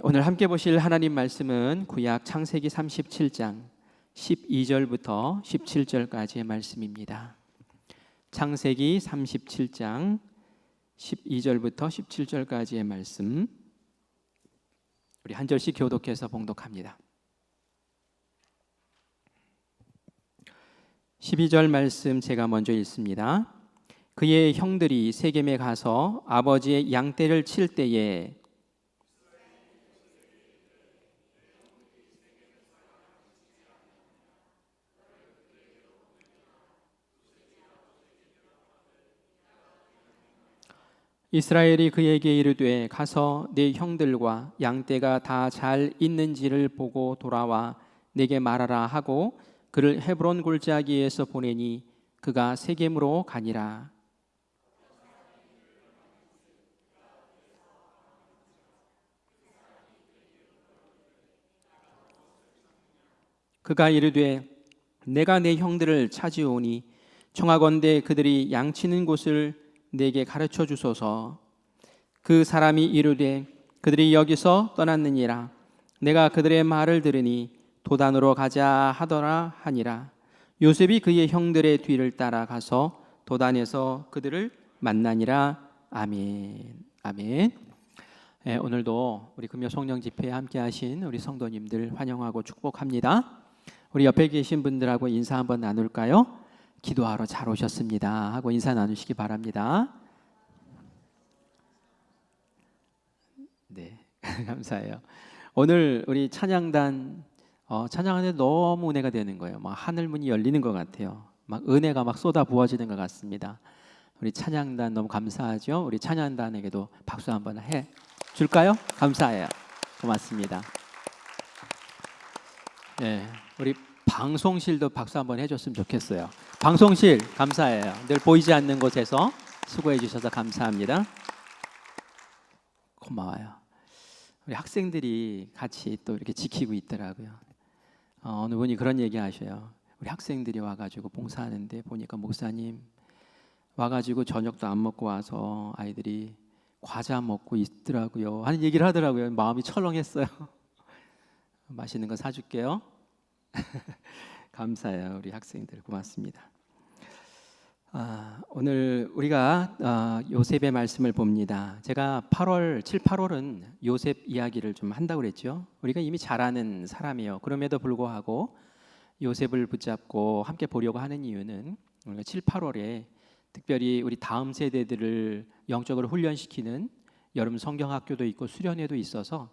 오늘 함께 보실 하나님 말씀은 구약 창세기 37장 12절부터 17절까지의 말씀입니다. 창세기 37장 12절부터 17절까지의 말씀, 우리 한 절씩 교독해서 봉독합니다. 12절 말씀 제가 먼저 읽습니다. 그의 형들이 세겜에 가서 아버지의 양떼를 칠 때에 이스라엘이 그에게 이르되 가서 네 형들과 양떼가 다 잘 있는지를 보고 돌아와 내게 말하라 하고 그를 헤브론 골짜기에서 보내니 그가 세겜으로 가니라. 그가 이르되 내가 내 형들을 찾으오니 청하건대 그들이 양치는 곳을 내게 가르쳐 주소서. 그 사람이 이르되 그들이 여기서 떠났느니라. 내가 그들의 말을 들으니 도단으로 가자 하더라 하니라. 요셉이 그의 형들의 뒤를 따라가서 도단에서 그들을 만나니라. 아멘. 아멘. 오늘도 우리 금요 성령 집회에 함께 하신 우리 성도님들 환영하고 축복합니다. 우리 옆에 계신 분들하고 인사 한번 나눌까요? 기도하러 잘 오셨습니다 하고 인사 나누시기 바랍니다. 네, 감사해요. 오늘 우리 찬양단 찬양하는데 너무 은혜가 되는 거예요. 막 하늘 문이 열리는 것 같아요. 막 은혜가 막 쏟아 부어지는 것 같습니다. 우리 찬양단 너무 감사하죠. 우리 찬양단에게도 박수 한번 해 줄까요? 감사해요. 고맙습니다. 네, 우리 방송실도 박수 한번 해줬으면 좋겠어요. 방송실 감사해요. 늘 보이지 않는 곳에서 수고해 주셔서 감사합니다. 고마워요. 우리 학생들이 같이 또 이렇게 지키고 있더라고요. 어느 분이 그런 얘기 하셔요. 우리 학생들이 와가지고 봉사하는데 보니까 목사님 와가지고 저녁도 안 먹고 와서 아이들이 과자 먹고 있더라고요 하는 얘기를 하더라고요. 마음이 철렁했어요. 맛있는 거 사줄게요. 감사해요. 우리 학생들 고맙습니다. 오늘 우리가 요셉의 말씀을 봅니다. 제가 7, 8월은 요셉 이야기를 좀 한다고 그랬죠. 우리가 이미 잘 아는 사람이에요. 그럼에도 불구하고 요셉을 붙잡고 함께 보려고 하는 이유는 우리가 7, 8월에 특별히 우리 다음 세대들을 영적으로 훈련시키는 여름 성경학교도 있고 수련회도 있어서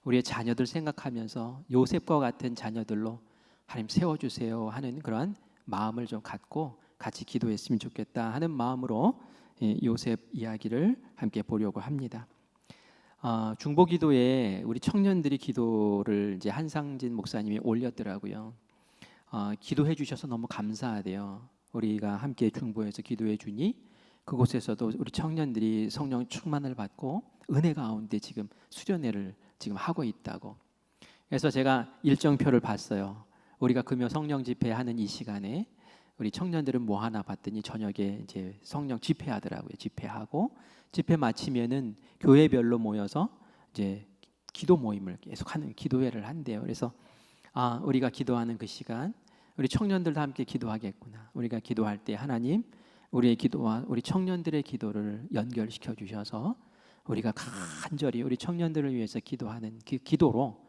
우리의 자녀들 생각하면서 요셉과 같은 자녀들로 하나님 세워주세요 하는 그러한 마음을 좀 갖고 같이 기도했으면 좋겠다 하는 마음으로 요셉 이야기를 함께 보려고 합니다. 중보기도에 우리 청년들이 기도를 이제 한상진 목사님이 올렸더라고요. 기도해 주셔서 너무 감사하대요. 우리가 함께 중보해서 기도해 주니 그곳에서도 우리 청년들이 성령 충만을 받고 은혜 가운데 지금 수련회를 지금 하고 있다고. 그래서 제가 일정표를 봤어요. 우리가 금요 성령 집회하는 이 시간에 우리 청년들은 뭐 하나 봤더니 저녁에 이제 성령 집회하더라고요. 집회하고 집회 마치면은 교회별로 모여서 이제 기도 모임을 계속하는 기도회를 한대요. 그래서 우리가 기도하는 그 시간 우리 청년들도 함께 기도하겠구나. 우리가 기도할 때 하나님 우리의 기도와 우리 청년들의 기도를 연결시켜 주셔서 우리가 간절히 우리 청년들을 위해서 기도하는 그 기도로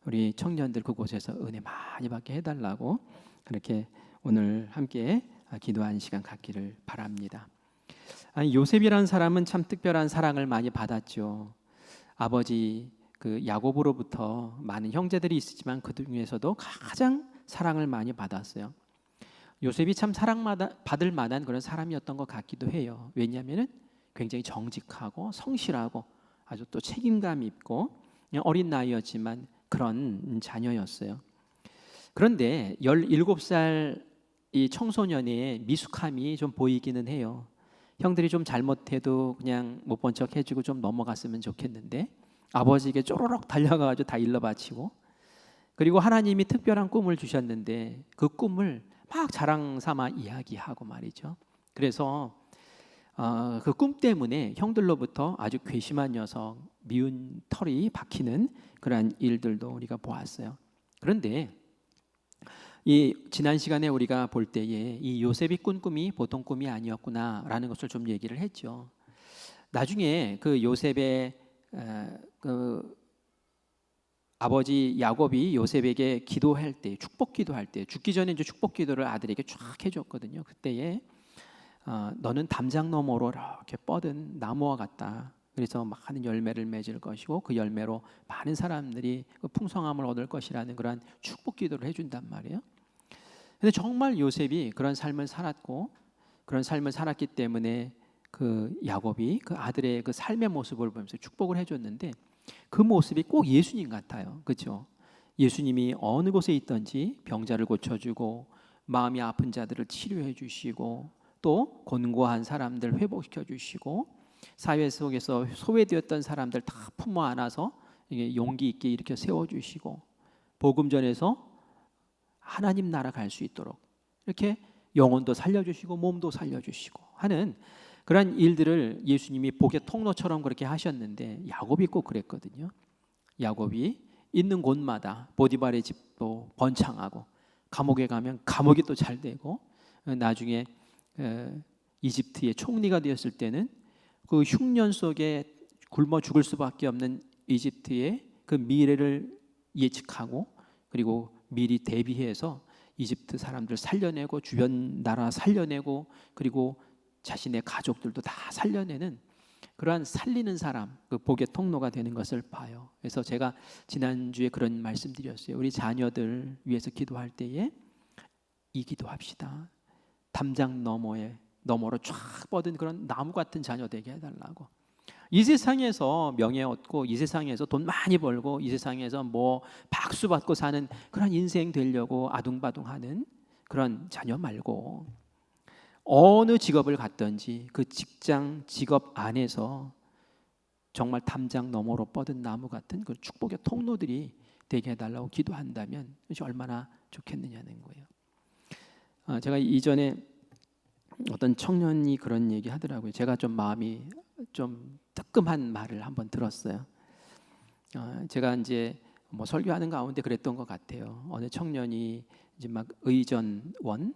우리 청년들 그곳에서 은혜 많이 받게 해달라고 그렇게 오늘 함께 기도하는 시간 갖기를 바랍니다. 요셉이라는 사람은 참 특별한 사랑을 많이 받았죠. 아버지 그 야곱으로부터 많은 형제들이 있었지만 그 중에서도 가장 사랑을 많이 받았어요. 요셉이 참 사랑받을 만한 그런 사람이었던 것 같기도 해요. 왜냐하면 굉장히 정직하고 성실하고 아주 또 책임감 있고 어린 나이였지만 그런 자녀였어요. 그런데 17살 이 청소년의 미숙함이 좀 보이기는 해요. 형들이 좀 잘못해도 그냥 못 본 척 해주고 좀 넘어갔으면 좋겠는데 아버지에게 쪼로록 달려가가지고 다 일러바치고, 그리고 하나님이 특별한 꿈을 주셨는데 그 꿈을 막 자랑 삼아 이야기하고 말이죠. 그래서 그 꿈 때문에 형들로부터 아주 괘씸한 녀석, 미운 털이 박히는 그러한 일들도 우리가 보았어요. 그런데 이 지난 시간에 우리가 볼 때에 이 요셉이 꾼 꿈이 보통 꿈이 아니었구나라는 것을 좀 얘기를 했죠. 나중에 그 요셉의 그 아버지 야곱이 요셉에게 기도할 때, 축복 기도할 때, 죽기 전에 이제 축복 기도를 아들에게 쫙 해줬거든요. 그때에 너는 담장 너머로 이렇게 뻗은 나무와 같다. 그래서 많은 열매를 맺을 것이고 그 열매로 많은 사람들이 그 풍성함을 얻을 것이라는 그런 축복 기도를 해준단 말이에요. 근데 정말 요셉이 그런 삶을 살았고 그런 삶을 살았기 때문에 그 야곱이 그 아들의 그 삶의 모습을 보면서 축복을 해줬는데 그 모습이 꼭 예수님 같아요. 그렇죠? 예수님이 어느 곳에 있든지 병자를 고쳐주고 마음이 아픈 자들을 치료해 주시고 또 곤고한 사람들 회복시켜 주시고 사회 속에서 소외되었던 사람들 다 품어 안아서 용기 있게 일으켜 세워주시고 복음 전에서 하나님 나라 갈 수 있도록 이렇게 영혼도 살려주시고 몸도 살려주시고 하는 그런 일들을 예수님이 복의 통로처럼 그렇게 하셨는데 야곱이 꼭 그랬거든요. 야곱이 있는 곳마다 보디발의 집도 번창하고 감옥에 가면 감옥이 또 잘 되고 나중에 이집트의 총리가 되었을 때는 그 흉년 속에 굶어 죽을 수밖에 없는 이집트의 그 미래를 예측하고 그리고 미리 대비해서 이집트 사람들 살려내고 주변 나라 살려내고 그리고 자신의 가족들도 다 살려내는 그러한 살리는 사람, 그 복의 통로가 되는 것을 봐요. 그래서 제가 지난주에 그런 말씀드렸어요. 우리 자녀들 위해서 기도할 때에 이 기도합시다. 담장 너머로 쫙 뻗은 그런 나무 같은 자녀 되게 해달라고. 이 세상에서 명예 얻고 이 세상에서 돈 많이 벌고 이 세상에서 뭐 박수 받고 사는 그런 인생 되려고 아둥바둥하는 그런 자녀 말고 어느 직업을 갖든지 그 직장 직업 안에서 정말 담장 너머로 뻗은 나무 같은 그 축복의 통로들이 되게 해달라고 기도한다면 이것이 얼마나 좋겠느냐는 거예요. 제가 이전에 어떤 청년이 그런 얘기 하더라고요. 제가 좀 마음이 좀 뜨끔한 말을 한번 들었어요. 제가 이제 뭐 설교하는 가운데 그랬던 것 같아요. 어느 청년이 이제 막 의전원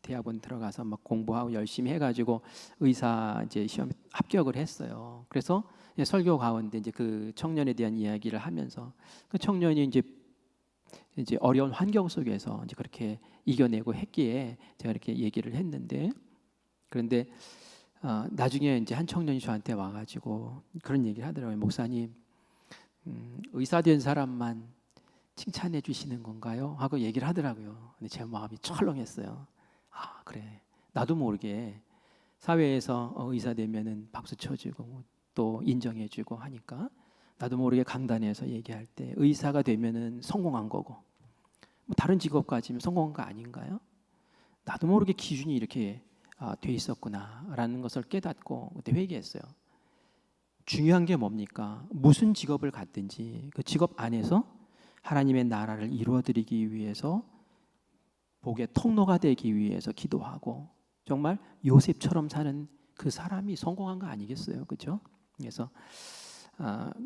대학원 들어가서 막 공부하고 열심히 해가지고 의사 이제 시험 합격을 했어요. 그래서 설교 가운데 이제 그 청년에 대한 이야기를 하면서 그 청년이 이제 어려운 환경 속에서 이제 그렇게 이겨내고 했기에 제가 이렇게 얘기를 했는데 그런데 나중에 이제 한 청년이 저한테 와가지고 그런 얘기를 하더라고요. 목사님, 의사 된 사람만 칭찬해 주시는 건가요? 하고 얘기를 하더라고요. 근데 제 마음이 철렁했어요. 아, 그래. 나도 모르게 사회에서 의사 되면은 박수 쳐주고 또 인정해주고 하니까 나도 모르게 강단에서 얘기할 때 의사가 되면은 성공한 거고 뭐 다른 직업 가지면 성공한 거 아닌가요? 나도 모르게 기준이 이렇게 돼 있었구나라는 것을 깨닫고 그때 회개했어요. 중요한 게 뭡니까? 무슨 직업을 갖든지 그 직업 안에서 하나님의 나라를 이루어드리기 위해서 복의 통로가 되기 위해서 기도하고 정말 요셉처럼 사는 그 사람이 성공한 거 아니겠어요? 그렇죠? 그래서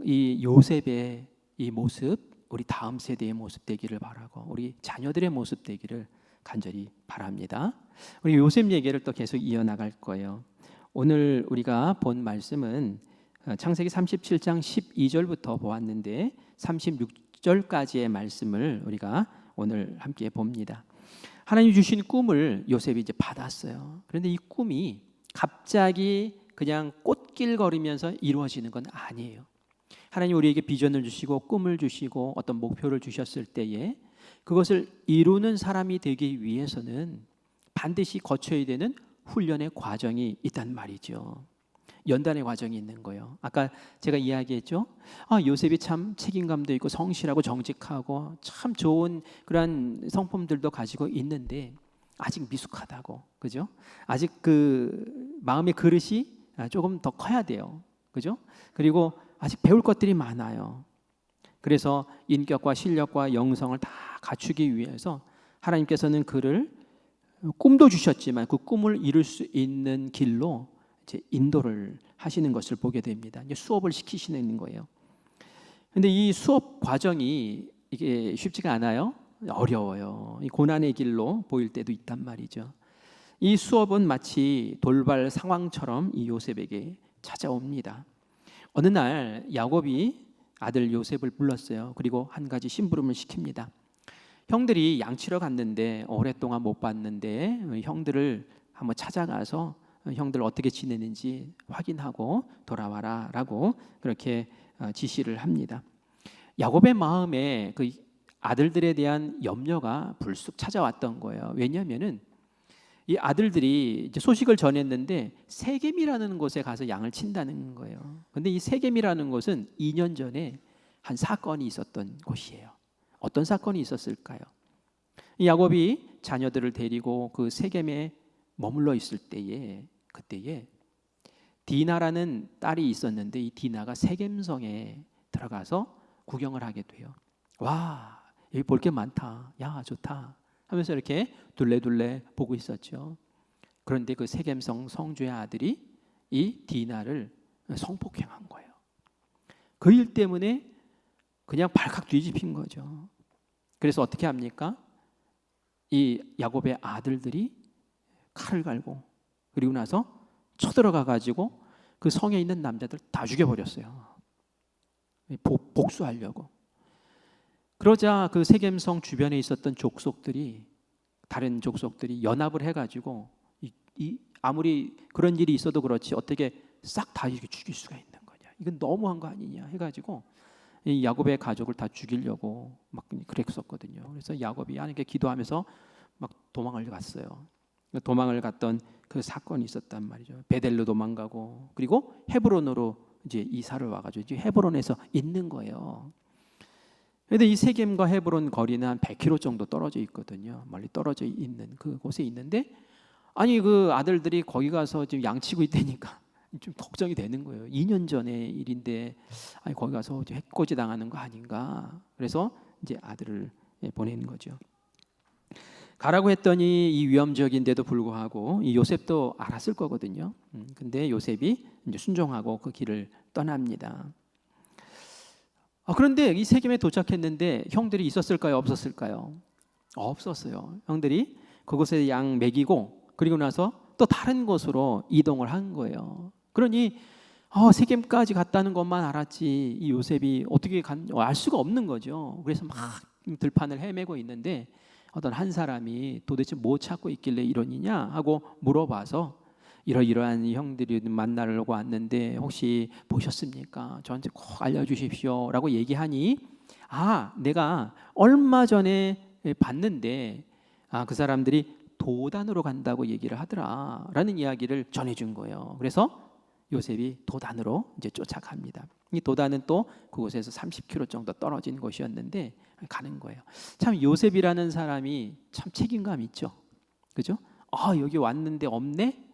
이 요셉의 이 모습 우리 다음 세대의 모습 되기를 바라고 우리 자녀들의 모습 되기를 간절히 바랍니다. 우리 요셉 얘기를 또 계속 이어나갈 거예요. 오늘 우리가 본 말씀은 창세기 37장 12절부터 보았는데 36절까지의 말씀을 우리가 오늘 함께 봅니다. 하나님 주신 꿈을 요셉이 이제 받았어요. 그런데 이 꿈이 갑자기 그냥 꽃길거리면서 이루어지는 건 아니에요. 하나님 우리에게 비전을 주시고 꿈을 주시고 어떤 목표를 주셨을 때에 그것을 이루는 사람이 되기 위해서는 반드시 거쳐야 되는 훈련의 과정이 있단 말이죠. 연단의 과정이 있는 거예요. 아까 제가 이야기했죠. 요셉이 참 책임감도 있고 성실하고 정직하고 참 좋은 그런 성품들도 가지고 있는데 아직 미숙하다고, 그죠? 아직 그 마음의 그릇이 조금 더 커야 돼요, 그죠? 그리고 아직 배울 것들이 많아요. 그래서 인격과 실력과 영성을 다 갖추기 위해서 하나님께서는 그를 꿈도 주셨지만 그 꿈을 이룰 수 있는 길로 이제 인도를 하시는 것을 보게 됩니다. 이제 수업을 시키시는 거예요. 근데 이 수업 과정이 이게 쉽지가 않아요. 어려워요. 이 고난의 길로 보일 때도 있단 말이죠. 이 수업은 마치 돌발 상황처럼 이 요셉에게 찾아옵니다. 어느 날 야곱이 아들 요셉을 불렀어요. 그리고 한 가지 심부름을 시킵니다. 형들이 양치러 갔는데 오랫동안 못 봤는데 형들을 한번 찾아가서 형들 어떻게 지내는지 확인하고 돌아와라 라고 그렇게 지시를 합니다. 야곱의 마음에 그 아들들에 대한 염려가 불쑥 찾아왔던 거예요. 왜냐하면은 이 아들들이 이제 소식을 전했는데 세겜이라는 곳에 가서 양을 친다는 거예요. 근데 이 세겜이라는 곳은 2년 전에 한 사건이 있었던 곳이에요. 어떤 사건이 있었을까요? 이 야곱이 자녀들을 데리고 그 세겜에 머물러 있을 때에 그때에 디나라는 딸이 있었는데 이 디나가 세겜성에 들어가서 구경을 하게 돼요. 와, 여기 볼 게 많다. 야, 좋다. 하면서 이렇게 둘레둘레 보고 있었죠. 그런데 그 세겜성 성주의 아들이 이 디나를 성폭행한 거예요. 그 일 때문에 그냥 발칵 뒤집힌 거죠. 그래서 어떻게 합니까? 이 야곱의 아들들이 칼을 갈고 그리고 나서 쳐들어가 가지고 그 성에 있는 남자들 다 죽여버렸어요. 복수하려고. 그러자 그 세겜성 주변에 있었던 족속들이 다른 족속들이 연합을 해가지고 아무리 그런 일이 있어도 그렇지 어떻게 싹 다 이렇게 죽일 수가 있는 거냐? 이건 너무한 거 아니냐? 해가지고 이 야곱의 가족을 다 죽이려고 막 그랬었거든요. 그래서 야곱이 하나님께 기도하면서 막 도망을 갔어요. 도망을 갔던 그 사건이 있었단 말이죠. 베델로 도망가고 그리고 헤브론으로 이제 이사를 와가지고 이제 헤브론에서 있는 거예요. 그런데 이 세겜과 헤브론 거리는 한 100km 정도 떨어져 있거든요. 멀리 떨어져 있는 그곳에 있는데 아니 그 아들들이 거기 가서 지금 양치고 있다니까 좀 걱정이 되는 거예요. 2년 전의 일인데 아니 거기 가서 해코지 당하는 거 아닌가. 그래서 이제 아들을 보내는 거죠. 가라고 했더니 이 위험적인데도 불구하고 이 요셉도 알았을 거거든요. 근데 요셉이 이제 순종하고 그 길을 떠납니다. 그런데 이 세겜에 도착했는데 형들이 있었을까요? 없었을까요? 없었어요. 형들이 그곳에 양 먹이고 그리고 나서 또 다른 곳으로 이동을 한 거예요. 그러니 세겜까지 갔다는 것만 알았지 이 요셉이 어떻게 알 수가 없는 거죠. 그래서 막 들판을 헤매고 있는데 어떤 한 사람이 도대체 뭐 찾고 있길래 이러느냐 하고 물어봐서 이러이러한 형들이 만나려고 왔는데 혹시 보셨습니까? 저한테 꼭 알려주십시오 라고 얘기하니 내가 얼마 전에 봤는데 그 사람들이 도단으로 간다고 얘기를 하더라 라는 이야기를 전해준 거예요. 그래서 요셉이 도단으로 이제 쫓아갑니다. 이 도단은 또 그곳에서 30km 정도 떨어진 곳이었는데 가는 거예요. 참 요셉이라는 사람이 참 책임감 있죠. 그죠? 여기 왔는데 없네?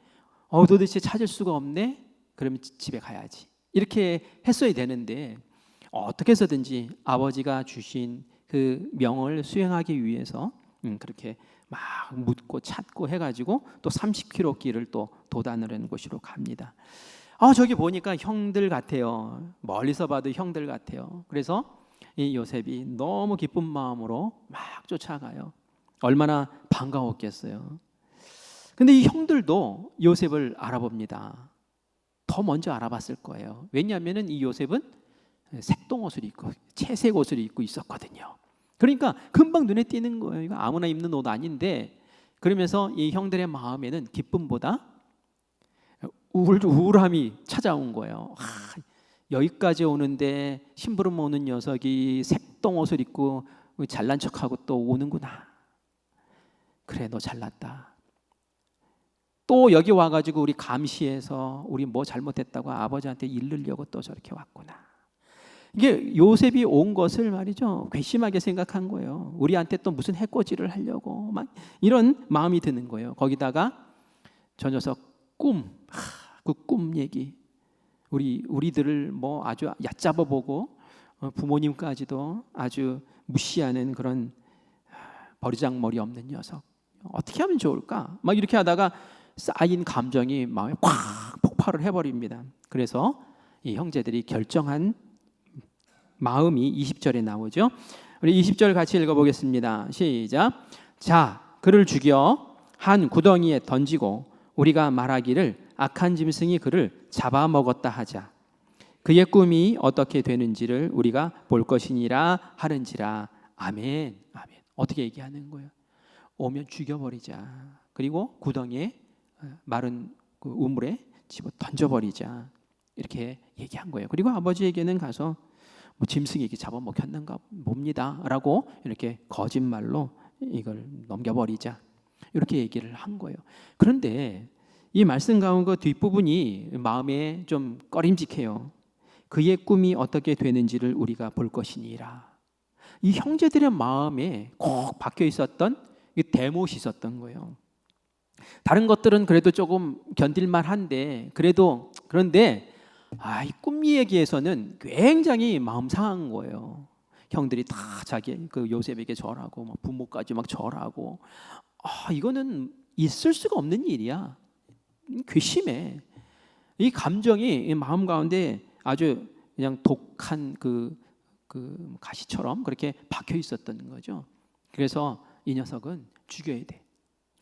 도대체 찾을 수가 없네? 그러면 집에 가야지. 이렇게 했어야 되는데 어떻게 해서든지 아버지가 주신 그 명을 수행하기 위해서 그렇게 막 묻고 찾고 해가지고 또 30km 길을 또 도단을 곳으로 갑니다. 저기 보니까 형들 같아요. 멀리서 봐도 형들 같아요. 그래서 이 요셉이 너무 기쁜 마음으로 막 쫓아가요. 얼마나 반가웠겠어요. 근데 이 형들도 요셉을 알아봅니다. 더 먼저 알아봤을 거예요. 왜냐하면 이 요셉은 색동옷을 입고 채색 옷을 입고 있었거든요. 그러니까 금방 눈에 띄는 거예요. 이거 아무나 입는 옷 아닌데 그러면서 이 형들의 마음에는 기쁨보다 우울함이 찾아온 거예요. 여기까지 오는데 심부름 오는 녀석이 색동옷을 입고 잘난 척하고 또 오는구나. 그래, 너 잘났다. 또 여기 와가지고 우리 감시해서 우리 뭐 잘못했다고 아버지한테 일르려고 또 저렇게 왔구나. 이게 요셉이 온 것을 말이죠 괘씸하게 생각한 거예요. 우리한테 또 무슨 해코지를 하려고 막 이런 마음이 드는 거예요. 거기다가 저 녀석 그 꿈 얘기 우리들을 뭐 아주 얕잡아 보고 부모님까지도 아주 무시하는 그런 버르장머리 없는 녀석 어떻게 하면 좋을까? 막 이렇게 하다가 쌓인 감정이 마음에 팍 폭발을 해버립니다. 그래서 이 형제들이 결정한 마음이 20절에 나오죠. 우리 20절 같이 읽어보겠습니다. 시작. 자, 그를 죽여 한 구덩이에 던지고 우리가 말하기를 악한 짐승이 그를 잡아먹었다 하자. 그의 꿈이 어떻게 되는지를 우리가 볼 것이니라 하는지라. 아멘. 아멘. 어떻게 얘기하는 거예요? 오면 죽여버리자. 그리고 구덩이에 마른 그 우물에 집어 던져버리자. 이렇게 얘기한 거예요. 그리고 아버지에게는 가서 뭐 짐승에게 잡아먹혔는가 봅니다 라고 이렇게 거짓말로 이걸 넘겨버리자. 이렇게 얘기를 한 거예요. 그런데 이 말씀 가운데 뒷부분이 마음에 좀 꺼림직해요. 그의 꿈이 어떻게 되는지를 우리가 볼 것이니라. 이 형제들의 마음에 꼭 박혀 있었던 이 대못이 있었던 거예요. 다른 것들은 그래도 조금 견딜만 한데 그런데 이 꿈 얘기에서는 굉장히 마음 상한 거예요. 형들이 다 자기 그 요셉에게 절하고 막 부모까지 막 절하고 이거는 있을 수가 없는 일이야. 괘씸해. 이 감정이 이 마음 가운데 아주 그냥 독한 그 가시처럼 그렇게 박혀 있었던 거죠. 그래서 이 녀석은 죽여야 돼,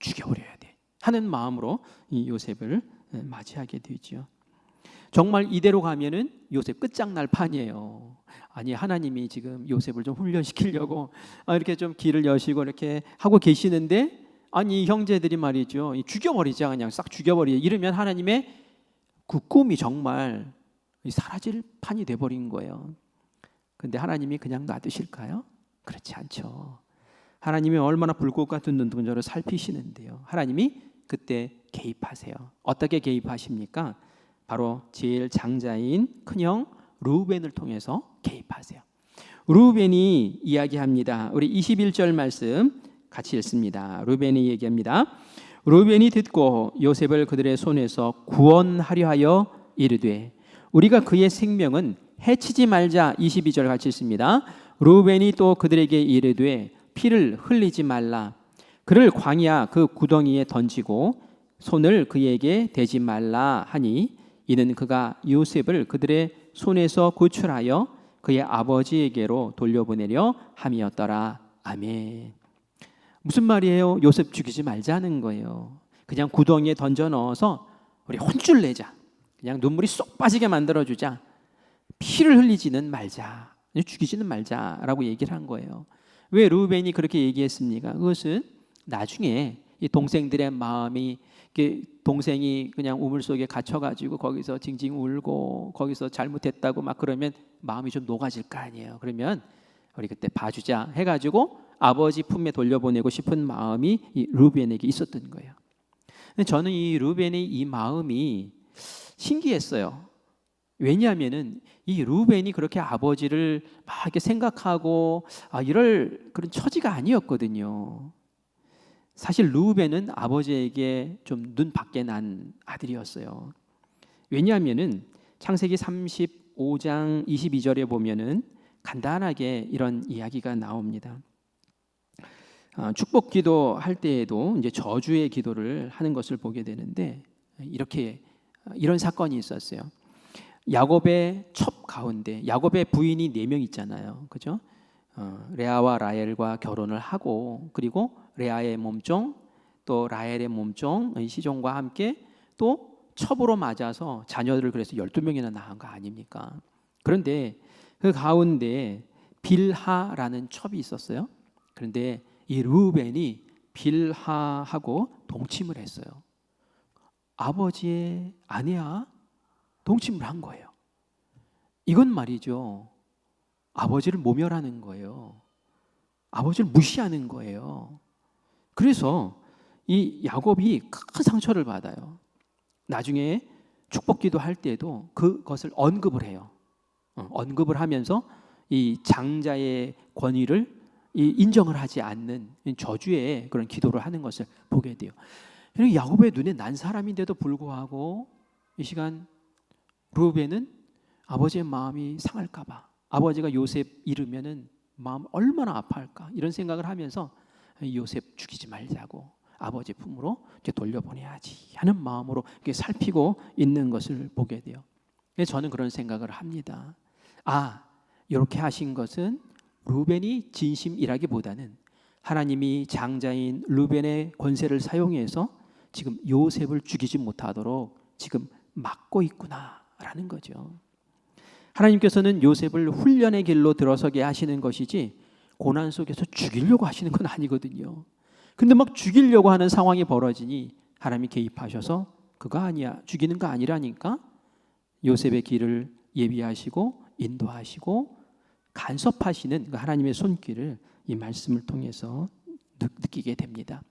죽여버려야 돼 하는 마음으로 이 요셉을 맞이하게 되죠. 정말 이대로 가면은 요셉 끝장날 판이에요. 아니 하나님이 지금 요셉을 좀 훈련시키려고 이렇게 좀 길을 여시고 이렇게 하고 계시는데 아니 형제들이 말이죠, 죽여버리자, 그냥 싹 죽여버리자 이러면 하나님의 그 꿈이 정말 사라질 판이 돼버린 거예요. 근데 하나님이 그냥 놔두실까요? 그렇지 않죠. 하나님이 얼마나 불꽃 같은 눈동자로 살피시는데요. 하나님이 그때 개입하세요. 어떻게 개입하십니까? 바로 제일 장자인 큰형 르우벤을 통해서 개입하세요. 르우벤이 이야기합니다. 우리 21절 말씀 같이 읽습니다. 르우벤이 얘기합니다. 르우벤이 듣고 요셉을 그들의 손에서 구원하려 하여 이르되 우리가 그의 생명은 해치지 말자. 22절 같이 읽습니다. 르우벤이 또 그들에게 이르되 피를 흘리지 말라. 그를 광야 그 구덩이에 던지고 손을 그에게 대지 말라 하니 이는 그가 요셉을 그들의 손에서 구출하여 그의 아버지에게로 돌려보내려 함이었더라. 아멘. 무슨 말이에요? 요셉 죽이지 말자는 거예요. 그냥 구덩이에 던져 넣어서 우리 혼쭐 내자. 그냥 눈물이 쏙 빠지게 만들어주자. 피를 흘리지는 말자. 죽이지는 말자라고 얘기를 한 거예요. 왜 르우벤이 그렇게 얘기했습니까? 그것은 나중에 이 동생들의 마음이, 동생이 그냥 우물 속에 갇혀가지고 거기서 징징 울고 거기서 잘못했다고 막 그러면 마음이 좀 녹아질 거 아니에요. 그러면 우리 그때 봐주자 해가지고 아버지 품에 돌려보내고 싶은 마음이 이 르우벤에게 있었던 거예요. 근데 저는 이 르우벤의 이 마음이 신기했어요. 왜냐하면은 이 르우벤이 그렇게 아버지를 막 이렇게 생각하고 이럴 그런 처지가 아니었거든요. 사실 르우벤은 아버지에게 좀 눈 밖에 난 아들이었어요. 왜냐하면은 창세기 35장 22절에 보면은 간단하게 이런 이야기가 나옵니다. 축복 기도 할 때에도 이제 저주의 기도를 하는 것을 보게 되는데 이런 사건이 있었어요. 야곱의 첩 가운데 야곱의 부인이 4명 있잖아요. 그죠? 레아와 라헬과 결혼을 하고 그리고 레아의 몸종 또 라헬의 몸종 시종과 함께 또 첩으로 맞아서 자녀들을 그래서 12명이나 낳은 거 아닙니까? 그런데 그 가운데 빌하라는 첩이 있었어요. 그런데 이 르우벤이 빌하하고 동침을 했어요. 아버지의 아내와 동침을 한 거예요. 이건 말이죠, 아버지를 모멸하는 거예요. 아버지를 무시하는 거예요. 그래서 이 야곱이 큰 상처를 받아요. 나중에 축복기도 할 때도 그것을 언급을 해요. 언급을 하면서 이 장자의 권위를 인정을 하지 않는 저주의 그런 기도를 하는 것을 보게 돼요. 그리고 야곱의 눈에 난 사람인데도 불구하고 이 시간 르우벤은 아버지의 마음이 상할까 봐, 아버지가 요셉 잃으면은 마음 얼마나 아파할까 이런 생각을 하면서 요셉 죽이지 말자고, 아버지 품으로 이제 돌려보내야지 하는 마음으로 이렇게 살피고 있는 것을 보게 돼요. 그래서 저는 그런 생각을 합니다. 이렇게 하신 것은 루벤이 진심이라기보다는 하나님이 장자인 루벤의 권세를 사용해서 지금 요셉을 죽이지 못하도록 지금 막고 있구나라는 거죠. 하나님께서는 요셉을 훈련의 길로 들어서게 하시는 것이지 고난 속에서 죽이려고 하시는 건 아니거든요. 근데 막 죽이려고 하는 상황이 벌어지니 하나님이 개입하셔서 그거 아니야, 죽이는 거 아니라니까 요셉의 길을 예비하시고 인도하시고 간섭하시는 그 하나님의 손길을 이 말씀을 통해서 느끼게 됩니다.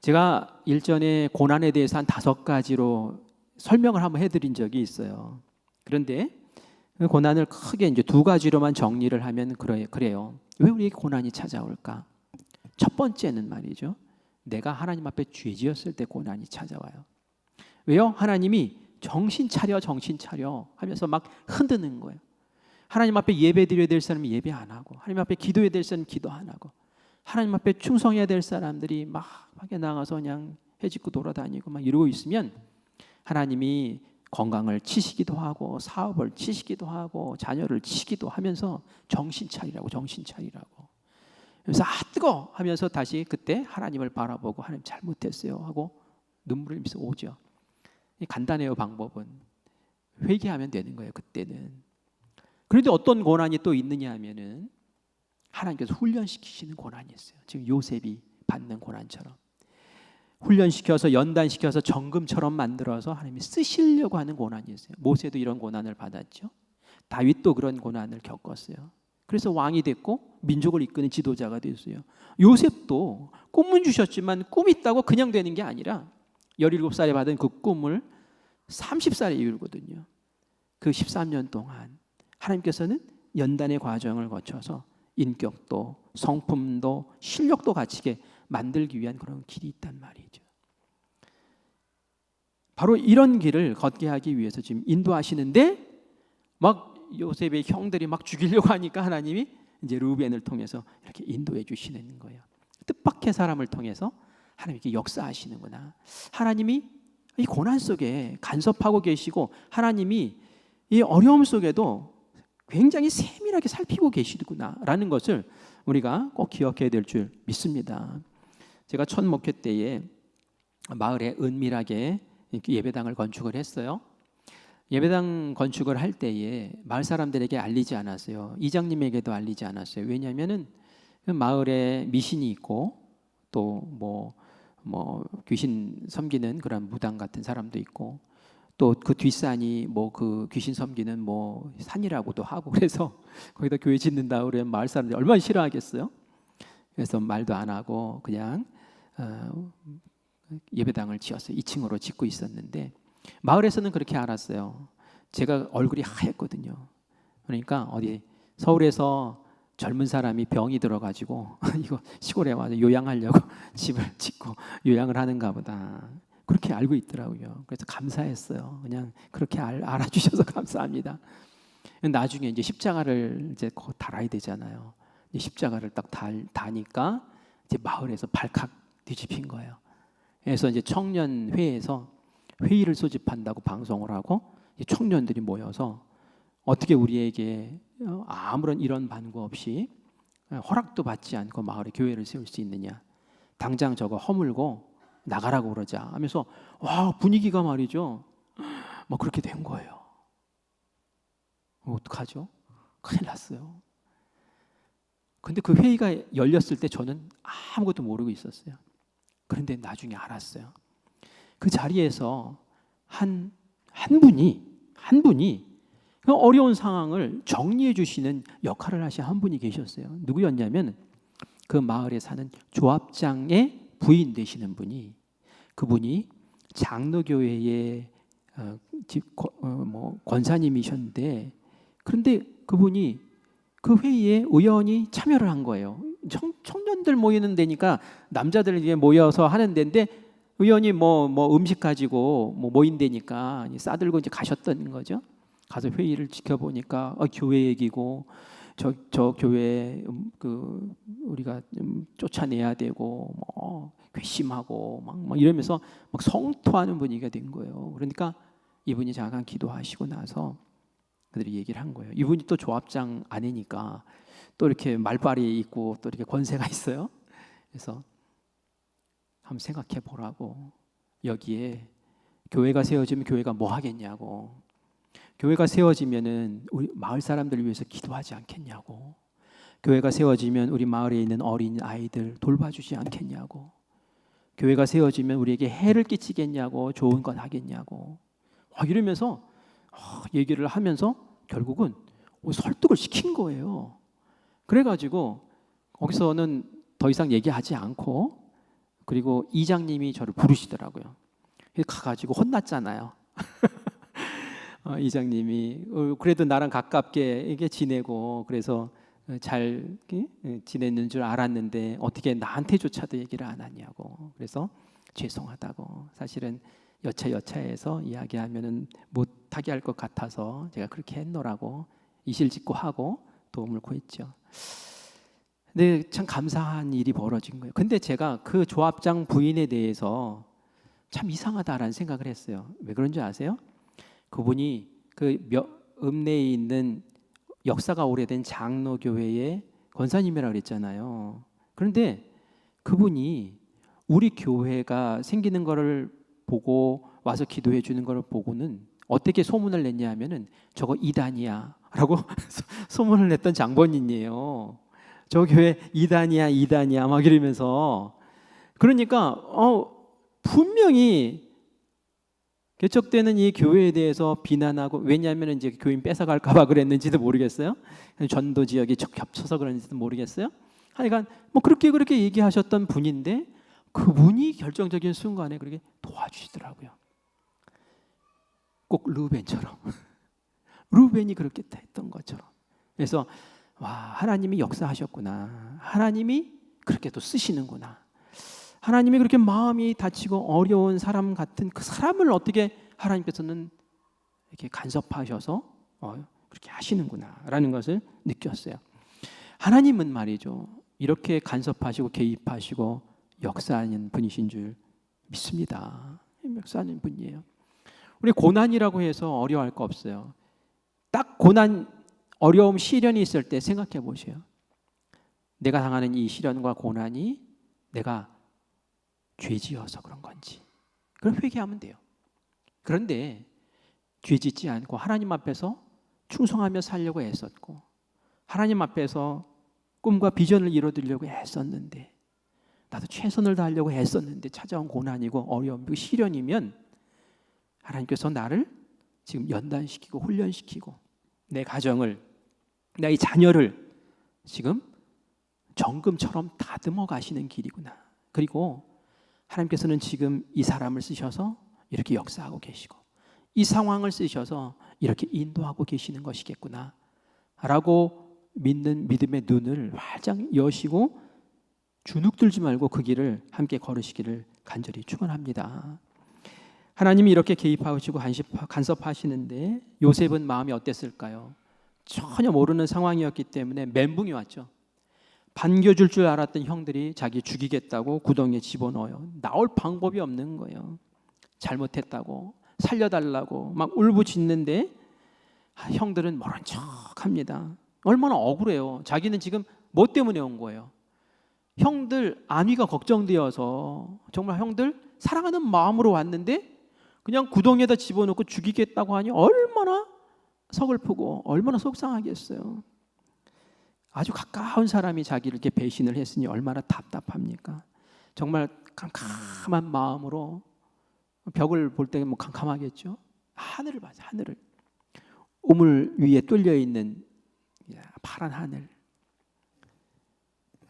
제가 일전에 고난에 대해서 한 5가지로 설명을 한번 해드린 적이 있어요. 그런데 그 고난을 크게 이제 2가지로만 정리를 하면 그래요. 왜 우리에게 고난이 찾아올까? 첫 번째는 말이죠. 내가 하나님 앞에 죄지었을 때 고난이 찾아와요. 왜요? 하나님이 정신 차려 하면서 막 흔드는 거예요. 하나님 앞에 예배 드려야 될 사람이 예배 안 하고, 하나님 앞에 기도해야 될 사람이 기도 안 하고, 하나님 앞에 충성해야 될 사람들이 막 밖에 나가서 그냥 해집고 돌아다니고 막 이러고 있으면 하나님이 건강을 치시기도 하고 사업을 치시기도 하고 자녀를 치기도 하면서 정신 차리라고. 그래서 뜨거 하면서 다시 그때 하나님을 바라보고 하나님 잘못했어요 하고 눈물을 흘리면서 오죠. 간단해요. 방법은 회개하면 되는 거예요. 그때는. 그런데 어떤 고난이 또 있느냐 하면은 하나님께서 훈련시키시는 고난이 있어요. 지금 요셉이 받는 고난처럼 훈련시켜서 연단시켜서 정금처럼 만들어서 하나님이 쓰시려고 하는 고난이 있어요. 모세도 이런 고난을 받았죠. 다윗도 그런 고난을 겪었어요. 그래서 왕이 됐고 민족을 이끄는 지도자가 됐어요. 요셉도 꿈은 주셨지만 꿈이 있다고 그냥 되는 게 아니라 17살에 받은 그 꿈을 30살에 이루거든요. 그 13년 동안 하나님께서는 연단의 과정을 거쳐서 인격도 성품도 실력도 갖추게 만들기 위한 그런 길이 있단 말이죠. 바로 이런 길을 걷게 하기 위해서 지금 인도하시는데 막 요셉의 형들이 막 죽이려고 하니까 하나님이 이제 루벤을 통해서 이렇게 인도해 주시는 거예요. 뜻밖의 사람을 통해서 하나님께 역사하시는구나. 하나님이 이 고난 속에 간섭하고 계시고 하나님이 이 어려움 속에도 굉장히 세밀하게 살피고 계시구나라는 것을 우리가 꼭 기억해야 될 줄 믿습니다. 제가 첫 목회 때에 마을에 은밀하게 예배당을 건축을 했어요. 예배당 건축을 할 때에 마을 사람들에게 알리지 않았어요. 이장님에게도 알리지 않았어요. 왜냐하면은 그 마을에 미신이 있고 또 뭐 귀신 섬기는 그런 무당 같은 사람도 있고 또 그 뒷산이 뭐 그 귀신 섬기는 뭐 산이라고도 하고 그래서 거기다 교회 짓는다 그러면 마을 사람들이 얼마나 싫어하겠어요. 그래서 말도 안 하고 그냥 예배당을 지었어요. 2층으로 짓고 있었는데 마을에서는 그렇게 알았어요. 제가 얼굴이 하얗거든요. 그러니까 어디 서울에서 젊은 사람이 병이 들어가지고 이거 시골에 와서 요양하려고 집을 짓고 요양을 하는가 보다. 그렇게 알고 있더라고요. 그래서 감사했어요. 그냥 그렇게 알아주셔서 감사합니다. 나중에 이제 십자가를 이제 곧 달아야 되잖아요. 십자가를 딱 다니까 이제 마을에서 발칵 뒤집힌 거예요. 그래서 이제 청년회에서 회의를 소집한다고 방송을 하고 청년들이 모여서 어떻게 우리에게 아무런 이런 반구 없이 허락도 받지 않고 마을에 교회를 세울 수 있느냐. 당장 저거 허물고 나가라고 그러자 하면서 와 분위기가 말이죠. 뭐 그렇게 된 거예요. 어떡하죠? 큰일 났어요. 근데 그 회의가 열렸을 때 저는 아무것도 모르고 있었어요. 그런데 나중에 알았어요. 그 자리에서 한 분이 그 어려운 상황을 정리해 주시는 역할을 하신 한 분이 계셨어요. 누구였냐면 그 마을에 사는 조합장의 부인 되시는 분이 그분이 장로교회의 권사님이셨는데 그런데 그분이 그 회의에 우연히 참여를 한 거예요. 청년들 모이는 데니까 남자들 모여서 하는 데인데 우연히 뭐 음식 가지고 모인 데니까 싸들고 이제 가셨던 거죠. 가서 회의를 지켜보니까 교회 얘기고 저 교회 우리가 쫓아내야 되고 괘씸하고 막 이러면서 막 성토하는 분위기가 된 거예요. 그러니까 이분이 잠깐 기도하시고 나서 그들이 얘기를 한 거예요. 이분이 또 조합장 아내니까 또 이렇게 말발이 있고 또 이렇게 권세가 있어요. 그래서 한번 생각해 보라고. 여기에 교회가 세워지면 교회가 뭐 하겠냐고. 교회가 세워지면은 우리 마을 사람들을 위해서 기도하지 않겠냐고. 교회가 세워지면 우리 마을에 있는 어린 아이들 돌봐주지 않겠냐고. 교회가 세워지면 우리에게 해를 끼치겠냐고. 좋은 건 하겠냐고. 이러면서 얘기를 하면서 결국은 설득을 시킨 거예요. 그래가지고 거기서는 더 이상 얘기하지 않고, 그리고 이장님이 저를 부르시더라고요. 가가지고 혼났잖아요. 이장님이 그래도 나랑 가깝게 이게 지내고 그래서 잘 지냈는 줄 알았는데 어떻게 나한테조차도 얘기를 안 하냐고. 그래서 죄송하다고. 사실은 여차여차해서 이야기하면은 못하게 할 것 같아서 제가 그렇게 했노라고 이실직고 하고 도움을 구했죠. 근데 참 감사한 일이 벌어진 거예요. 근데 제가 그 조합장 부인에 대해서 참 이상하다라는 생각을 했어요. 왜 그런지 아세요? 그분이 그 읍내에 있는 역사가 오래된 장로교회의 권사님이라고 그랬잖아요. 그런데 그분이 우리 교회가 생기는 거를 보고 와서 기도해 주는 걸 보고는 어떻게 소문을 냈냐 하면은 저거 이단이야 라고 소문을 냈던 장본인이에요. 저 교회 이단이야 막 이러면서. 그러니까 분명히 개척되는 이 교회에 대해서 비난하고, 왜냐하면 이제 교인 뺏어갈까 봐 그랬는지도 모르겠어요. 전도 지역이 겹쳐서 그런지도 모르겠어요. 하여간 뭐 그렇게 얘기하셨던 분인데 그분이 결정적인 순간에 그렇게 도와주시더라고요. 꼭 루벤처럼. 루벤이 그렇게 했던 것처럼. 그래서 하나님이 역사하셨구나. 하나님이 그렇게 또 쓰시는구나. 하나님이 그렇게 마음이 다치고 어려운 사람 같은 그 사람을 어떻게 하나님께서는 이렇게 간섭하셔서 그렇게 하시는구나라는 것을 느꼈어요. 하나님은 말이죠, 이렇게 간섭하시고 개입하시고 역사하는 분이신 줄 믿습니다. 역사하는 분이에요. 우리 고난이라고 해서 어려워할 거 없어요. 딱 고난, 어려움, 시련이 있을 때 생각해 보세요. 내가 당하는 이 시련과 고난이 내가 죄지어서 그런 건지, 그럼 회개하면 돼요. 그런데 죄짓지 않고 하나님 앞에서 충성하며 살려고 애썼고 하나님 앞에서 꿈과 비전을 이뤄드리려고 애썼는데, 나도 최선을 다하려고 애썼는데 찾아온 고난이고 어려움이고 시련이면 하나님께서 나를 지금 연단시키고 훈련시키고 내 가정을, 나의 자녀를 지금 정금처럼 다듬어 가시는 길이구나. 그리고 하나님께서는 지금 이 사람을 쓰셔서 이렇게 역사하고 계시고 이 상황을 쓰셔서 이렇게 인도하고 계시는 것이겠구나 라고 믿는 믿음의 눈을 활짝 여시고 주눅들지 말고 그 길을 함께 걸으시기를 간절히 축원합니다. 하나님이 이렇게 개입하시고 간섭하시는데 요셉은 마음이 어땠을까요? 전혀 모르는 상황이었기 때문에 멘붕이 왔죠. 반겨줄 줄 알았던 형들이 자기 죽이겠다고 구덩이에 집어넣어요. 나올 방법이 없는 거예요. 잘못했다고 살려달라고 막 울부짖는데 형들은 모른 척합니다. 얼마나 억울해요. 자기는 지금 뭐 때문에 온 거예요? 형들 안위가 걱정되어서 정말 형들 사랑하는 마음으로 왔는데 그냥 구덩이에다 집어넣고 죽이겠다고 하니 얼마나 서글프고 얼마나 속상하겠어요. 아주 가까운 사람이 자기를 이렇게 배신을 했으니 얼마나 답답합니까? 정말 캄캄한 마음으로 벽을 볼 때 뭐 캄캄하겠죠. 하늘을 봐요. 하늘을. 우물 위에 뚫려 있는 파란 하늘.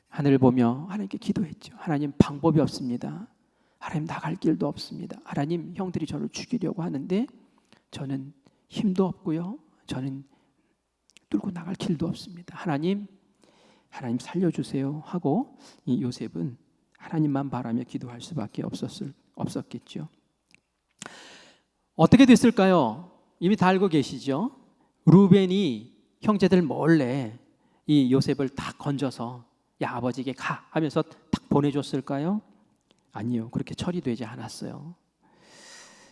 하늘을 보며 하나님께 기도했죠. 하나님, 방법이 없습니다. 하나님, 나갈 길도 없습니다. 하나님, 형들이 저를 죽이려고 하는데 저는 힘도 없고요. 저는 뚫고 나갈 길도 없습니다. 하나님 살려주세요 하고 이 요셉은 하나님만 바라며 기도할 수밖에 없었겠죠. 어떻게 됐을까요? 이미 다 알고 계시죠? 루벤이 형제들 몰래 이 요셉을 딱 건져서 야 아버지에게 가 하면서 딱 보내줬을까요? 아니요. 그렇게 처리되지 않았어요.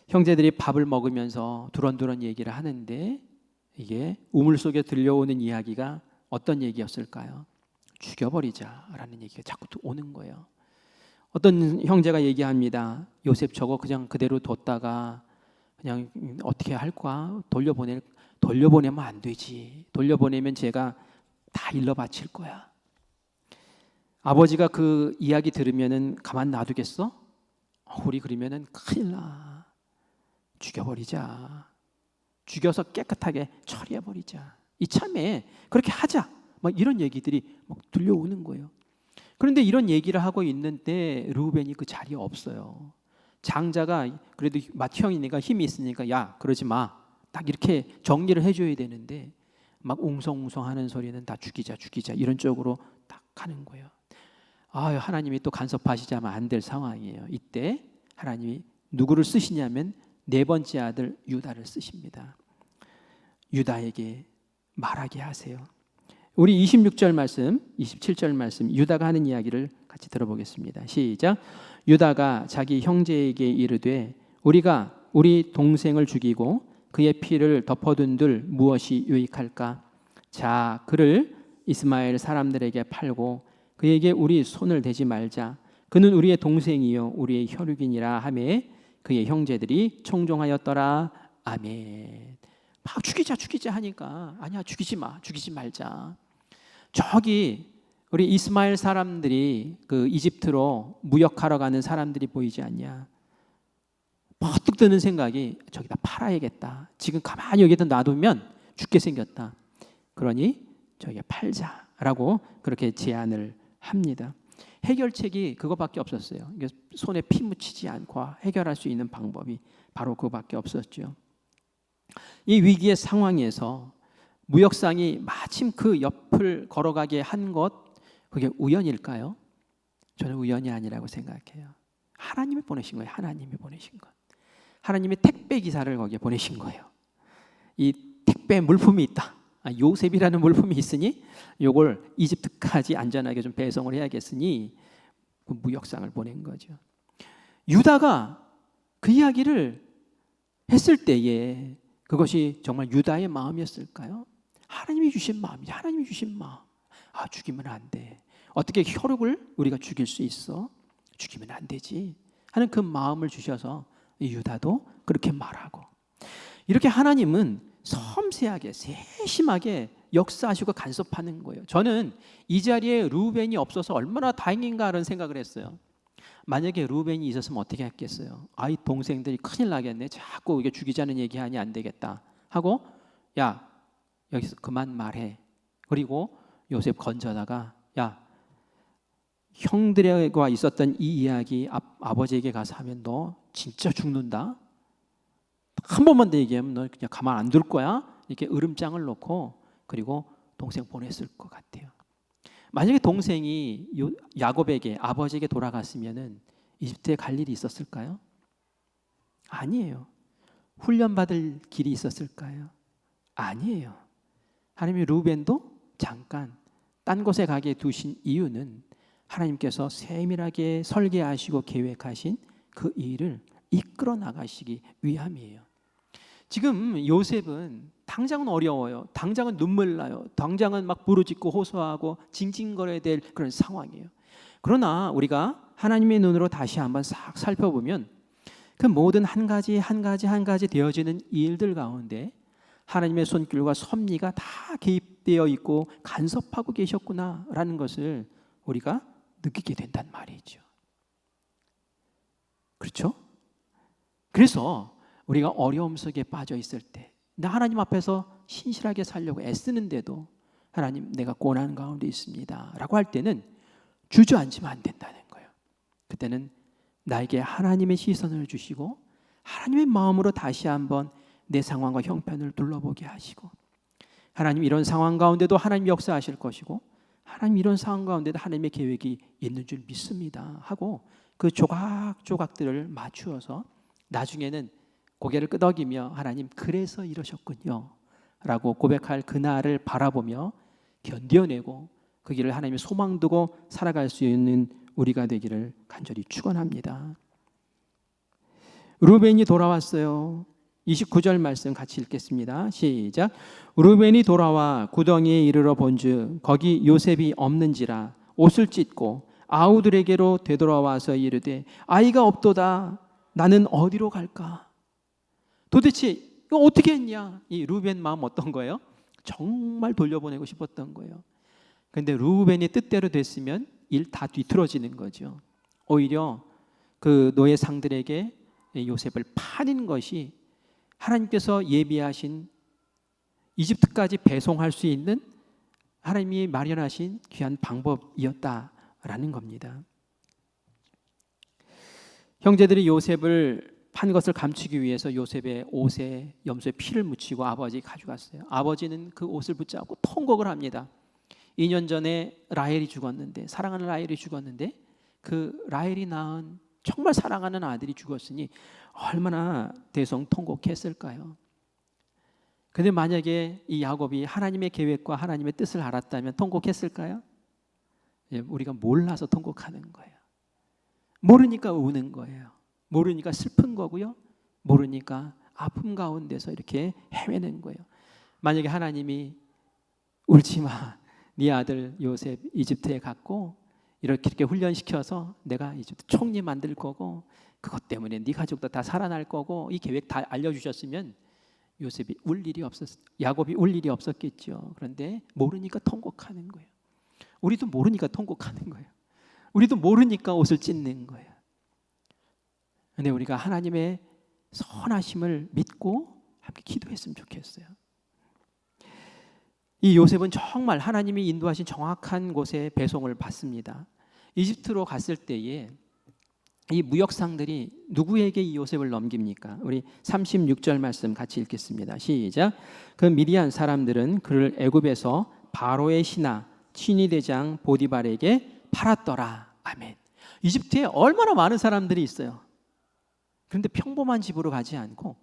형제들이 밥을 먹으면서 두런두런 얘기를 하는데 이게 우물 속에 들려오는 이야기가 어떤 얘기였을까요? 죽여버리자라는 얘기가 자꾸 오는 거예요. 어떤 형제가 얘기합니다. 요셉 저거 그냥 그대로 뒀다가 그냥 어떻게 할까? 돌려보내면 안 되지. 돌려보내면 제가 다 일러 바칠 거야. 아버지가 그 이야기 들으면은 가만 놔두겠어? 우리 그러면은 큰일 나. 죽여버리자. 죽여서 깨끗하게 처리해버리자. 이참에 그렇게 하자. 막 이런 얘기들이 막 들려오는 거예요. 그런데 이런 얘기를 하고 있는데 르우벤이 그 자리에 없어요. 장자가 그래도 맏형이니까 힘이 있으니까 야 그러지 마. 딱 이렇게 정리를 해줘야 되는데 막 웅성웅성하는 소리는 다 죽이자 이런 쪽으로 딱 가는 거예요. 아 하나님이 또 간섭하시자면 안 될 상황이에요. 이때 하나님이 누구를 쓰시냐면 네 번째 아들 유다를 쓰십니다. 유다에게 말하게 하세요. 우리 26절 말씀, 27절 말씀 유다가 하는 이야기를 같이 들어보겠습니다. 시작. 유다가 자기 형제에게 이르되 우리가 우리 동생을 죽이고 그의 피를 덮어둔들 무엇이 유익할까? 자 그를 이스마엘 사람들에게 팔고 그에게 우리 손을 대지 말자. 그는 우리의 동생이요 우리의 혈육이니라 하매 그의 형제들이 청종하였더라. 아멘. 막 죽이자 하니까 아니야 죽이지 말자. 저기 우리 이스마엘 사람들이 그 이집트로 무역하러 가는 사람들이 보이지 않냐? 퍼뜩 드는 생각이 저기다 팔아야겠다. 지금 가만히 여기다 놔두면 죽게 생겼다. 그러니 저기에 팔자라고 그렇게 제안을 합니다. 해결책이 그거밖에 없었어요. 손에 피 묻히지 않고 해결할 수 있는 방법이 바로 그거밖에 없었죠. 이 위기의 상황에서 무역상이 마침 그 옆을 걸어가게 한 것 그게 우연일까요? 저는 우연이 아니라고 생각해요. 하나님이 보내신 거예요. 하나님이 보내신 것. 하나님이 택배 기사를 거기에 보내신 거예요. 이 택배 물품이 있다. 요셉이라는 물품이 있으니 이걸 이집트까지 안전하게 좀 배송을 해야겠으니 그 무역상을 보낸 거죠. 유다가 그 이야기를 했을 때에 그것이 정말 유다의 마음이었을까요? 하나님이 주신 마음이죠. 하나님이 주신 마음. 죽이면 안 돼. 어떻게 혈육을 우리가 죽일 수 있어? 죽이면 안 되지 하는 그 마음을 주셔서 유다도 그렇게 말하고 이렇게 하나님은 섬세하게 세심하게 역사하시고 간섭하는 거예요. 저는 이 자리에 르우벤이 없어서 얼마나 다행인가 하는 생각을 했어요. 만약에 르우벤이 있었으면 어떻게 했겠어요? 이 동생들이 큰일 나겠네. 자꾸 이게 죽이자는 얘기하니 안 되겠다 하고 야 여기서 그만 말해. 그리고 요셉 건져다가 야 형들과 있었던 이 이야기 아버지에게 가서 하면 너 진짜 죽는다. 한 번만 더 얘기하면 너 그냥 가만 안 둘 거야. 이렇게 으름장을 놓고 그리고 동생 보냈을 것 같아요. 만약에 동생이 야곱에게 아버지에게 돌아갔으면은 이집트에 갈 일이 있었을까요? 아니에요. 훈련받을 길이 있었을까요? 아니에요. 하나님이 르우벤도 잠깐 딴 곳에 가게 두신 이유는 하나님께서 세밀하게 설계하시고 계획하신 그 일을 이끌어 나가시기 위함이에요. 지금 요셉은 당장은 어려워요. 당장은 눈물 나요. 당장은 막 부르짖고 호소하고 징징거려야 될 그런 상황이에요. 그러나 우리가 하나님의 눈으로 다시 한번 싹 살펴보면 그 모든 한 가지 되어지는 일들 가운데 하나님의 손길과 섭리가 다 개입되어 있고 간섭하고 계셨구나라는 것을 우리가 느끼게 된단 말이죠. 그렇죠? 그래서 우리가 어려움 속에 빠져 있을 때 나 하나님 앞에서 신실하게 살려고 애쓰는데도 하나님 내가 고난 가운데 있습니다 라고 할 때는 주저앉으면 안 된다는 거예요. 그때는 나에게 하나님의 시선을 주시고 하나님의 마음으로 다시 한번 내 상황과 형편을 둘러보게 하시고 하나님 이런 상황 가운데도 하나님 역사하실 것이고 하나님 이런 상황 가운데도 하나님의 계획이 있는 줄 믿습니다 하고 그 조각조각들을 맞추어서 나중에는 고개를 끄덕이며 하나님 그래서 이러셨군요 라고 고백할 그날을 바라보며 견뎌내고 그 길을 하나님의 소망 두고 살아갈 수 있는 우리가 되기를 간절히 축원합니다. 루벤이 돌아왔어요. 29절 말씀 같이 읽겠습니다. 시작. 루벤이 돌아와 구덩이에 이르러 본즉 거기 요셉이 없는지라 옷을 찢고 아우들에게로 되돌아와서 이르되 아이가 없도다. 나는 어디로 갈까? 도대체 이거 어떻게 했냐? 이 루벤 마음 어떤 거예요? 정말 돌려보내고 싶었던 거예요. 그런데 루벤이 뜻대로 됐으면 일 다 뒤틀어지는 거죠. 오히려 그 노예 상들에게 요셉을 파는 것이 하나님께서 예비하신 이집트까지 배송할 수 있는 하나님이 마련하신 귀한 방법이었다라는 겁니다. 형제들이 요셉을 판 것을 감추기 위해서 요셉의 옷에 염소의 피를 묻히고 아버지 가져갔어요. 아버지는 그 옷을 붙잡고 통곡을 합니다. 2년 전에 라헬이 죽었는데, 사랑하는 라헬이 죽었는데 그 라헬이 낳은 정말 사랑하는 아들이 죽었으니 얼마나 대성통곡했을까요? 그런데 만약에 이 야곱이 하나님의 계획과 하나님의 뜻을 알았다면 통곡했을까요? 우리가 몰라서 통곡하는 거예요. 모르니까 우는 거예요. 모르니까 슬픈 거고요. 모르니까 아픔 가운데서 이렇게 헤매는 거예요. 만약에 하나님이 울지 마, 네 아들 요셉 이집트에 갔고 이렇게 훈련시켜서 내가 이집트 총리 만들 거고 그것 때문에 네 가족도 다 살아날 거고 이 계획 다 알려주셨으면 요셉이 울 일이 야곱이 울 일이 없었겠죠. 그런데 모르니까 통곡하는 거예요. 우리도 모르니까 통곡하는 거예요. 우리도 모르니까 옷을 찢는 거예요. 그런데 우리가 하나님의 선하심을 믿고 함께 기도했으면 좋겠어요. 이 요셉은 정말 하나님이 인도하신 정확한 곳에 배송을 받습니다. 이집트로 갔을 때에 이 무역상들이 누구에게 이 요셉을 넘깁니까? 우리 36절 말씀 같이 읽겠습니다. 시작. 그 미디안 사람들은 그를 애굽에서 바로의 신하 친위대장 보디발에게 팔았더라. 아멘. 이집트에 얼마나 많은 사람들이 있어요. 그런데 평범한 집으로 가지 않고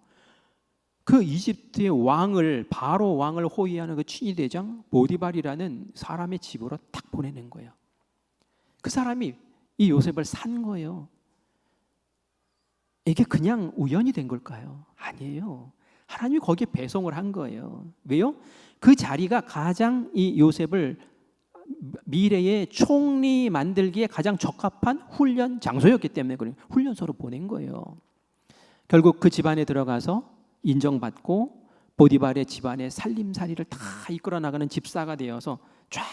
그 이집트의 왕을, 바로 왕을 호위하는 그 친위대장 보디발이라는 사람의 집으로 딱 보내는 거예요. 그 사람이 이 요셉을 산 거예요. 이게 그냥 우연이 된 걸까요? 아니에요. 하나님이 거기에 배송을 한 거예요. 왜요? 그 자리가 가장 이 요셉을 미래의 총리 만들기에 가장 적합한 훈련 장소였기 때문에 그래요. 훈련소로 보낸 거예요. 결국 그 집안에 들어가서 인정받고 보디발의 집안의 살림살이를 다 이끌어 나가는 집사가 되어서 쫙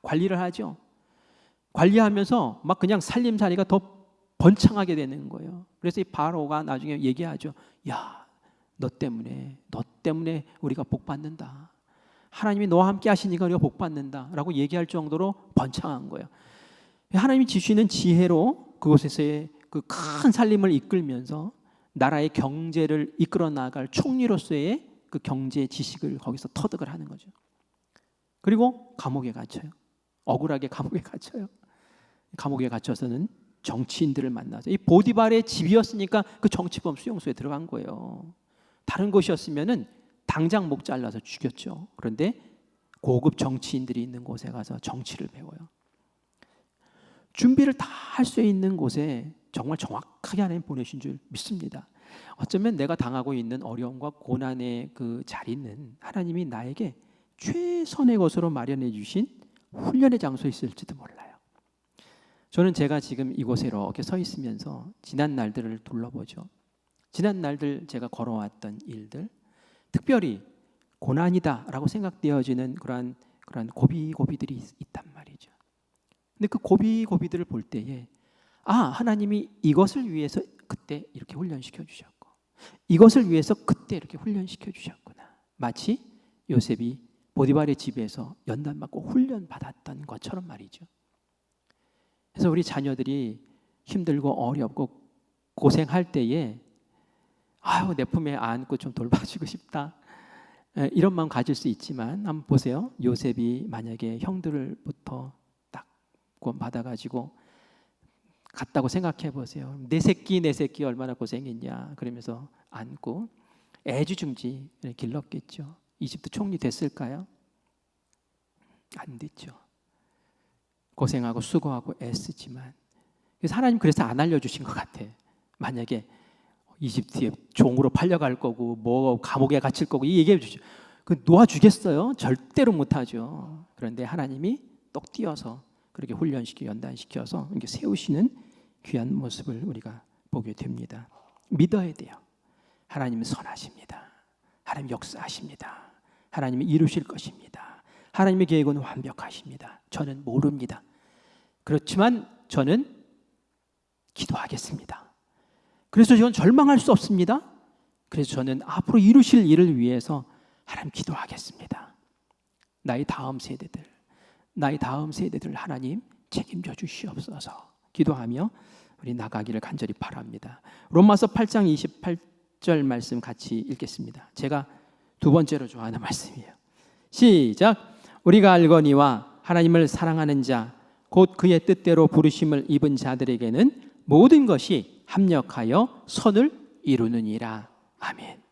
관리를 하죠. 관리하면서 막 그냥 살림살이가 더 번창하게 되는 거예요. 그래서 이 바로가 나중에 얘기하죠. 야, 너 때문에 우리가 복 받는다. 하나님이 너와 함께 하시니까 우리가 복 받는다라고 얘기할 정도로 번창한 거예요. 하나님이 주시는 지혜로 그곳에서의 그 큰 살림을 이끌면서 나라의 경제를 이끌어 나갈 총리로서의 그 경제 지식을 거기서 터득을 하는 거죠. 그리고 감옥에 갇혀요. 억울하게 감옥에 갇혀요. 감옥에 갇혀서는 정치인들을 만나죠. 이 보디발의 집이었으니까 그 정치범 수용소에 들어간 거예요. 다른 곳이었으면은 당장 목 잘라서 죽였죠. 그런데 고급 정치인들이 있는 곳에 가서 정치를 배워요. 준비를 다 할 수 있는 곳에 정말 정확하게 하나님 보내신 줄 믿습니다. 어쩌면 내가 당하고 있는 어려움과 고난의 그 자리는 하나님이 나에게 최선의 것으로 마련해 주신 훈련의 장소에 있을지도 몰라요. 저는 제가 지금 이곳에 이렇게 서 있으면서 지난 날들을 둘러보죠. 지난 날들 제가 걸어왔던 일들, 특별히 고난이다라고 생각되어지는 그러한 고비고비들이 있단 말이죠. 근데 그 고비고비들을 볼 때에 하나님이 이것을 위해서 그때 이렇게 훈련시켜 주셨고 이것을 위해서 그때 이렇게 훈련시켜 주셨구나. 마치 요셉이 보디발의 집에서 연단받고 훈련받았던 것처럼 말이죠. 그래서 우리 자녀들이 힘들고 어렵고 고생할 때에 내 품에 안고 좀 돌봐주고 싶다. 이런 마음 가질 수 있지만 한번 보세요. 요셉이 만약에 형들부터 딱 구원받아가지고 갔다고 생각해 보세요. 내 새끼 얼마나 고생했냐 그러면서 안고 애지중지 길렀겠죠. 이집트 총리 됐을까요? 안 됐죠. 고생하고 수고하고 애쓰지만. 그래서 하나님 그래서 안 알려주신 것 같아. 만약에 이집트에 종으로 팔려갈 거고 뭐 감옥에 갇힐 거고 이 얘기해 주죠. 그 놓아주겠어요? 절대로 못하죠. 그런데 하나님이 똑 띄어서 그렇게 훈련시켜 연단시켜서 이렇게 세우시는 귀한 모습을 우리가 보게 됩니다. 믿어야 돼요. 하나님은 선하십니다. 하나님 역사하십니다. 하나님이 이루실 것입니다. 하나님의 계획은 완벽하십니다. 저는 모릅니다. 그렇지만 저는 기도하겠습니다. 그래서 저는 절망할 수 없습니다. 그래서 저는 앞으로 이루실 일을 위해서 하나님 기도하겠습니다. 나의 다음 세대들 하나님 책임져 주시옵소서 기도하며 우리 나가기를 간절히 바랍니다. 로마서 8장 28절 말씀 같이 읽겠습니다. 제가 두 번째로 좋아하는 말씀이에요. 시작. 우리가 알거니와 하나님을 사랑하는 자 곧 그의 뜻대로 부르심을 입은 자들에게는 모든 것이 합력하여 선을 이루느니라. 아멘.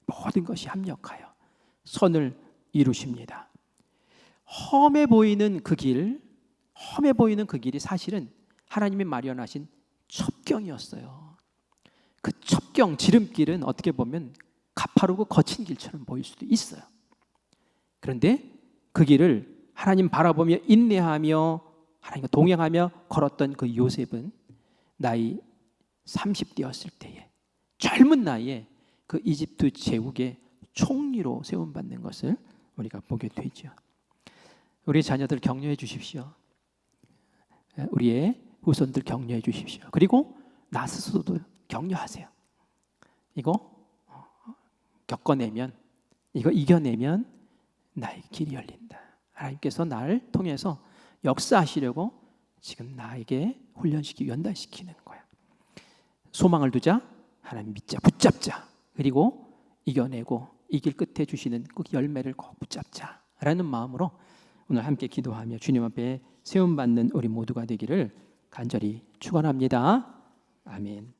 모든 것이 합력하여 선을 이루십니다. 험해 보이는 그 길이 사실은 하나님이 마련하신 첩경이었어요. 그 첩경 지름길은 어떻게 보면 가파르고 거친 길처럼 보일 수도 있어요. 그런데 그 길을 하나님 바라보며 인내하며 하나님과 동행하며 걸었던 그 요셉은 나이 30대였을 때에 젊은 나이에 그 이집트 제국의 총리로 세움받는 것을 우리가 보게 되죠. 우리 자녀들 격려해 주십시오. 우리의 후손들 격려해 주십시오. 그리고 나 스스로도 격려하세요. 이거 겪어내면, 이거 이겨내면 나의 길이 열린다. 하나님께서 나를 통해서 역사하시려고 지금 나에게 훈련시키고 연단시키는 거야. 소망을 두자, 하나님 믿자, 붙잡자. 그리고 이겨내고 이길 끝에 주시는 그 열매를 꼭 붙잡자라는 마음으로 오늘 함께 기도하며 주님 앞에 세움받는 우리 모두가 되기를 간절히 축원합니다. 아멘.